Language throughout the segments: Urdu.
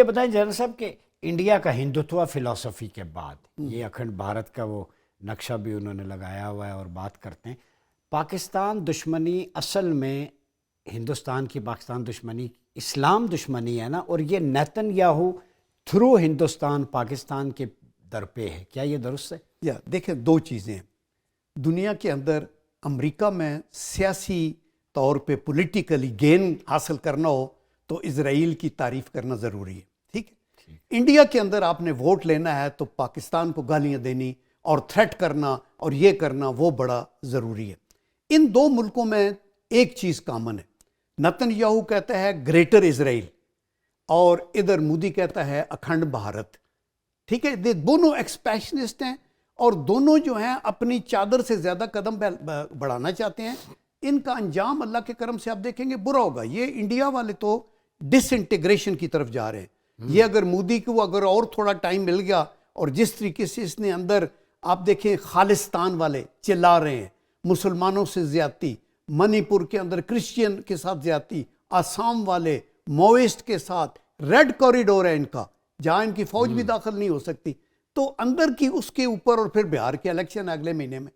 بتائیں جنرل صاحب کہ انڈیا کا ہندوتوا فلسفی کے بعد یہ اکھنڈ بھارت کا وہ نقشہ بھی انہوں نے لگایا ہوا ہے اور بات کرتے ہیں پاکستان دشمنی اصل میں ہندوستان کی پاکستان دشمنی اسلام دشمنی ہے نا، اور یہ نیتن یاہو تھرو ہندوستان پاکستان کے درپے ہے، کیا یہ درست ہے؟ دیکھیں دو چیزیں ہیں دنیا کے اندر. امریکہ میں سیاسی طور پہ پولیٹیکلی گین حاصل کرنا ہو تو اسرائیل کی تعریف کرنا ضروری ہے، ٹھیک ہے. انڈیا کے اندر آپ نے ووٹ لینا ہے تو پاکستان کو گالیاں دینی اور تھریٹ کرنا اور یہ کرنا وہ بڑا ضروری ہے. ان دو ملکوں میں ایک چیز کامن ہے، نیتن یاہو کہتا ہے گریٹر اسرائیل اور ادھر مودی کہتا ہے اکھنڈ بھارت، ٹھیک ہے. دونوں ایکسپیشنسٹ ہیں اور دونوں جو ہیں اپنی چادر سے زیادہ قدم بڑھانا چاہتے ہیں. ان کا انجام اللہ کے کرم سے آپ دیکھیں گے برا ہوگا. یہ انڈیا والے تو ڈس انٹیگریشن کی طرف جا رہے ہیں. یہ اگر مودی کو اگر اور تھوڑا ٹائم مل گیا اور جس طریقے سے اس نے اندر آپ دیکھیں خالستان والے چلا رہے ہیں، مسلمانوں سے زیادتی، منی پور کے اندر کرسچین کے ساتھ زیادتی، آسام والے مویسٹ کے ساتھ ریڈ کوریڈور ہے ان کا جہاں ان کی فوج بھی داخل نہیں ہو سکتی. تو اندر کی اس کے اوپر اور پھر بہار کے الیکشن اگلے مہینے میں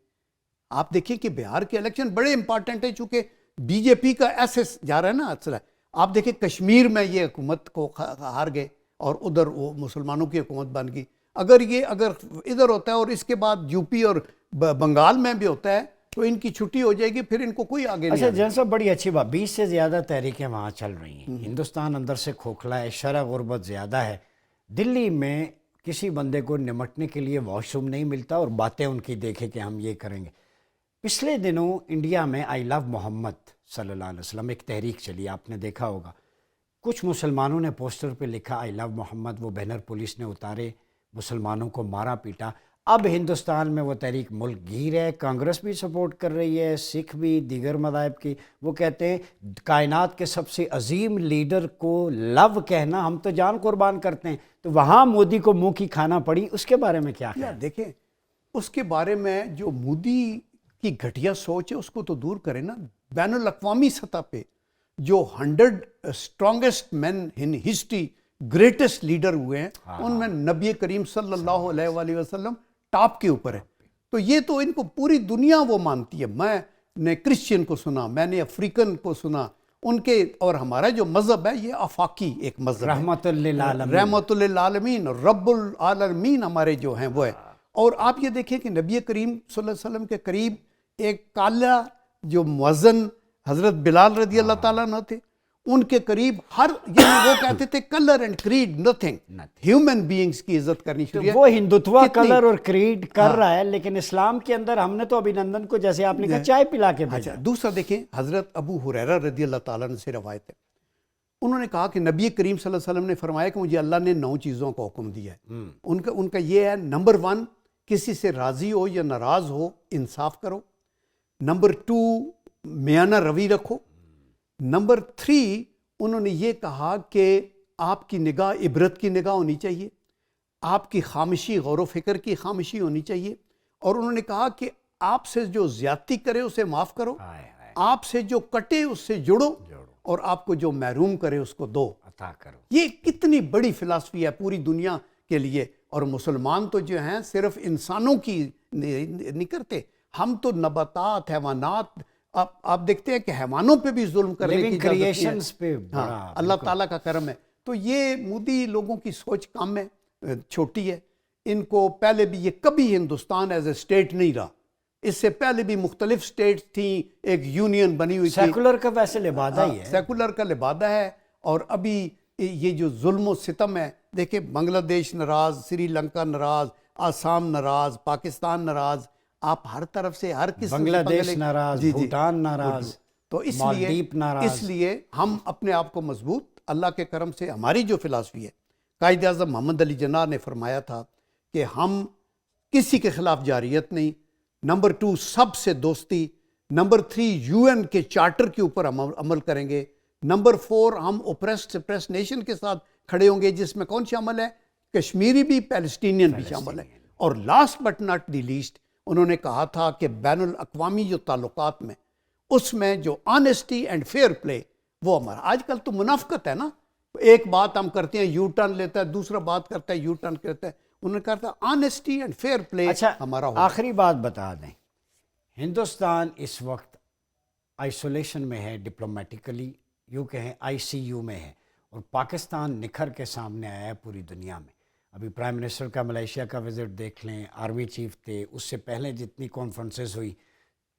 آپ دیکھیں کہ بہار کے الیکشن بڑے امپارٹنٹ ہیں چونکہ بی جے پی کا ایسے جا رہا ہے نا اصل ہے. آپ دیکھیں کشمیر میں یہ حکومت کو ہار گئے اور ادھر وہ مسلمانوں کی حکومت بن گئی. اگر ادھر ہوتا ہے اور اس کے بعد یو پی اور بنگال میں بھی ہوتا ہے تو ان کی چھٹی ہو جائے گی، پھر ان کو کوئی آگے نہیں. اچھا جن صاحب بڑی اچھی بات، 20 سے زیادہ تحریکیں وہاں چل رہی ہیں. ہندوستان اندر سے کھوکھلا ہے، شرح غربت زیادہ ہے. دلی میں کسی بندے کو نمٹنے کے لیے واش روم نہیں ملتا اور باتیں ان کی دیکھیں کہ ہم یہ کریں گے. پچھلے دنوں انڈیا میں آئی لو محمد صلی اللہ علیہ وسلم ایک تحریک چلی، آپ نے دیکھا ہوگا. کچھ مسلمانوں نے پوسٹر پہ لکھا آئی لو محمد، وہ بینر پولیس نے اتارے، مسلمانوں کو مارا پیٹا. اب ہندوستان میں وہ تحریک ملک گیر ہے، کانگریس بھی سپورٹ کر رہی ہے، سکھ بھی، دیگر مذاہب کی. وہ کہتے ہیں کائنات کے سب سے عظیم لیڈر کو لو کہنا، ہم تو جان قربان کرتے ہیں. تو وہاں مودی کو منہ کی کھانا پڑی، اس کے بارے میں کیا ہے؟ دیکھیں اس کے بارے میں جو مودی کی گھٹیا سوچ ہے اس کو تو دور کریں نا. بین الاقوامی سطح پہ جو 100 strongest man in history greatest leader ہوئے ہیں ان میں نبی کریم صلی اللہ علیہ وآلہ وسلم ٹاپ کے اوپر ہے. تو یہ تو ان کو پوری دنیا وہ مانتی ہے. میں نے کرسچین کو سنا، میں نے افریقن کو سنا ان کے، اور ہمارا جو مذہب ہے یہ آفاقی ایک مذہب ہے، رحمت للعالمین، رحمت للعالمین، رب العالمین ہمارے جو ہیں وہ ہے. اور آپ یہ دیکھیں کہ نبی کریم صلی اللہ علیہ وسلم کے قریب ایک کالا جو مؤذن حضرت بلال رضی اللہ تعالیٰ عنہ تھے، ان کے قریب وہ کہتے تھے colour and creed nothing, human beings کی عزت کرنی شروع ہے. وہ ہندوتوا کلر اور کریڈ کر رہا ہے، لیکن اسلام کے اندر ہم نے تو ابھینندن کو جیسے آپ نے کہا چائے پلا کے بھیجا. دوسرا دیکھیں حضرت ابو ہریرہ رضی اللہ تعالیٰ عنہ سے روایت ہے، انہوں نے کہا کہ نبی کریم صلی اللہ علیہ وسلم نے فرمایا کہ مجھے اللہ نے 9 چیزوں کا حکم دیا ہے. ان کا یہ ہے، نمبر 1 کسی سے راضی ہو یا ناراض ہو انصاف کرو. نمبر 2 میانہ روی رکھو. نمبر 3 انہوں نے یہ کہا کہ آپ کی نگاہ عبرت کی نگاہ ہونی چاہیے، آپ کی خاموشی غور و فکر کی خاموشی ہونی چاہیے. اور انہوں نے کہا کہ آپ سے جو زیادتی کرے اسے معاف کرو، آپ سے جو کٹے اس سے جڑو، اور آپ کو جو محروم کرے اس کو دو، عطا کرو. یہ کتنی بڑی فلسفی ہے پوری دنیا کے لیے. اور مسلمان تو جو ہیں صرف انسانوں کی نہیں کرتے، ہم تو نباتات، حیوانات، آپ دیکھتے ہیں کہ حیوانوں پہ بھی ظلم کرنے کی کریشنز پہ اللہ تعالیٰ کا کرم ہے. تو یہ مودی لوگوں کی سوچ کم ہے، چھوٹی ہے. ان کو پہلے بھی یہ کبھی ہندوستان ایز اے اسٹیٹ نہیں رہا، اس سے پہلے بھی مختلف اسٹیٹس تھیں، ایک یونین بنی ہوئی تھی. سیکولر کا ویسے لبادہ ہی ہے، سیکولر کا لبادہ ہے. اور ابھی یہ جو ظلم و ستم ہے، دیکھیں بنگلہ دیش ناراض، سری لنکا ناراض، آسام ناراض، پاکستان ناراض، آپ ہر طرف سے ہر قسم سے بنگلہ دیش ناراض، بھوٹان ناراض، تو مالدیپ ناراض. اس لیے ہم اپنے آپ کو مضبوط، اللہ کے کرم سے ہماری جو فلسفی ہے، قائد اعظم محمد علی جناح نے فرمایا تھا کہ ہم کسی کے خلاف جارحیت نہیں. نمبر 2 سب سے دوستی. نمبر 3 UN کے چارٹر کے اوپر ہم عمل کریں گے. نمبر 4 ہم اوپریسڈ سپریسڈ نیشن کے ساتھ کھڑے ہوں گے، جس میں کون شامل ہے؟ کشمیری بھی، پیلسٹینین بھی شامل ہے. اور last but not the least انہوں نے کہا تھا کہ بین الاقوامی جو تعلقات میں، اس میں جو آنیسٹی اینڈ فیئر پلے وہ ہمارا. آج کل تو منافقت ہے نا، ایک بات ہم کرتے ہیں یو ٹرن لیتا ہے, دوسرا بات کرتا ہے یو ٹرن کرتا ہے. انہوں نے کہا تھا آنیسٹی اینڈ فیئر پلے اچھا ہمارا ہو. آخری بات بتا دیں, ہندوستان اس وقت آئسولیشن میں ہے ڈپلومیٹیکلی, یوں کہیں آئی سی یو میں ہے, اور پاکستان نکھر کے سامنے آیا ہے پوری دنیا میں. ابھی پرائم منسٹر کا ملیشیا کا وزٹ دیکھ لیں, آرمی چیف تھے, اس سے پہلے جتنی کانفرنسز ہوئی,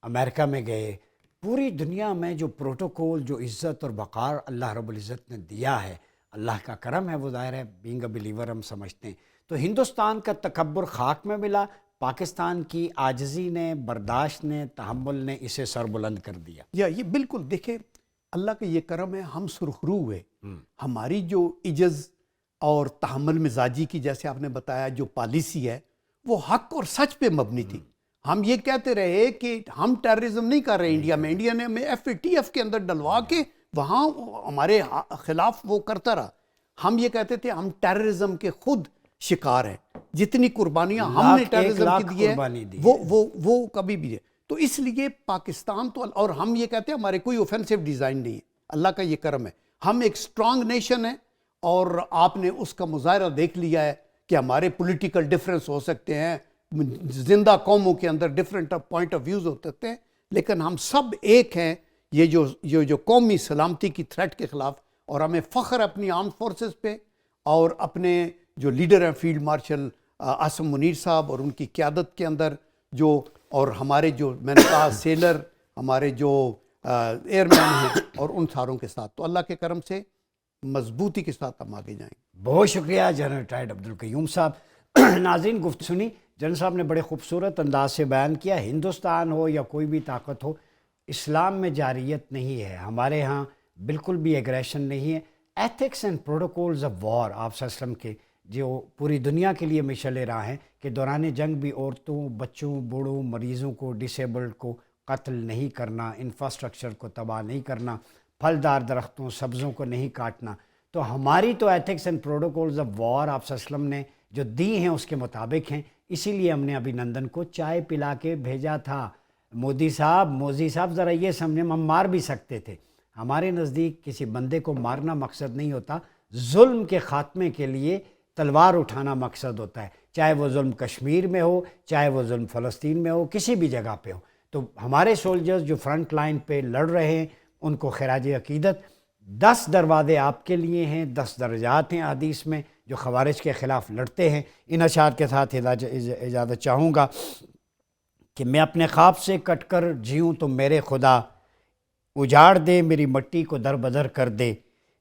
امریکہ میں گئے. پوری دنیا میں جو پروٹوکول, جو عزت اور وقار اللہ رب العزت نے دیا ہے, اللہ کا کرم ہے وہ, ظاہر ہے بینگ اے بلیور ہم سمجھتے ہیں. تو ہندوستان کا تکبر خاک میں ملا, پاکستان کی عاجزی نے, برداشت نے, تحمل نے اسے سر بلند کر دیا. یہ بالکل دیکھیں اللہ کا یہ کرم ہے, ہم سرخرو ہوئے. ہماری جو عجز اور تحمل مزاجی کی, جیسے آپ نے بتایا, جو پالیسی ہے وہ حق اور سچ پہ مبنی تھی. ہم یہ کہتے رہے کہ ہم ٹیررزم نہیں کر رہے انڈیا میں, انڈیا نے ہمیں FATF کے اندر ڈلوا کے وہاں ہمارے خلاف وہ کرتا رہا. ہم یہ کہتے تھے ہم ٹیررزم کے خود شکار ہیں, جتنی قربانیاں ہم نے ٹیررزم کی دی ہے وہ کبھی بھی ہے. تو اس لیے پاکستان تو, اور ہم یہ کہتے ہیں ہمارے کوئی اوفینسو ڈیزائن نہیں ہے, اللہ کا یہ کرم ہے, ہم ایک سٹرونگ نیشن ہے. اور آپ نے اس کا مظاہرہ دیکھ لیا ہے کہ ہمارے پولیٹیکل ڈیفرنس ہو سکتے ہیں, زندہ قوموں کے اندر ڈیفرنٹ پوائنٹ آف ویوز ہو سکتے ہیں, لیکن ہم سب ایک ہیں یہ جو قومی سلامتی کی تھریٹ کے خلاف. اور ہمیں فخر اپنی آرم فورسز پہ, اور اپنے جو لیڈر ہیں فیلڈ مارشل عاصم منیر صاحب اور ان کی قیادت کے اندر جو, اور ہمارے جو میں نے کہا سیلر, ہمارے جو ایئر مین ہیں, اور ان ساروں کے ساتھ. تو اللہ کے کرم سے مضبوطی کے ساتھ ہم آگے جائیں. بہت شکریہ جنرل ریٹائرڈ عبدالقیوم صاحب. ناظرین, گفتگو سنی, جنرل صاحب نے بڑے خوبصورت انداز سے بیان کیا. ہندوستان ہو یا کوئی بھی طاقت ہو, اسلام میں جارحیت نہیں ہے, ہمارے ہاں بالکل بھی ایگریشن نہیں ہے. Ethics and protocols of war آپ صلی اللہ علیہ وسلم کے جو پوری دنیا کے لیے مشعل راہ ہیں کہ دوران جنگ بھی عورتوں, بچوں, بوڑھوں, مریضوں کو, ڈسیبلڈ کو قتل نہیں کرنا, انفراسٹرکچر کو تباہ نہیں کرنا, پھلدار درختوں, سبزوں کو نہیں کاٹنا. تو ہماری تو ethics and protocols of war آپ صلی اللہ علیہ وسلم نے جو دی ہیں اس کے مطابق ہیں. اسی لیے ہم نے ابھی نندن کو چائے پلا کے بھیجا تھا. مودی صاحب ذرا یہ سمجھیں, ہم مار بھی سکتے تھے. ہمارے نزدیک کسی بندے کو مارنا مقصد نہیں ہوتا, ظلم کے خاتمے کے لیے تلوار اٹھانا مقصد ہوتا ہے, چاہے وہ ظلم کشمیر میں ہو, چاہے وہ ظلم فلسطین میں ہو, کسی بھی جگہ پہ ہو. تو ہمارے سولجرز جو فرنٹ لائن پہ لڑ رہے ہیں ان کو خراج عقیدت. 10 دروازے آپ کے لیے ہیں, 10 درجات ہیں حدیث میں جو خوارج کے خلاف لڑتے ہیں. ان اشعار کے ساتھ اجازت چاہوں گا کہ میں اپنے خواب سے کٹ کر جیوں تو میرے خدا, اجاڑ دے میری مٹی کو در بدر کر دے,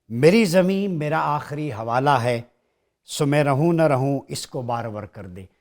میری زمین میرا آخری حوالہ ہے, سو میں رہوں نہ رہوں اس کو بار بار کر دے.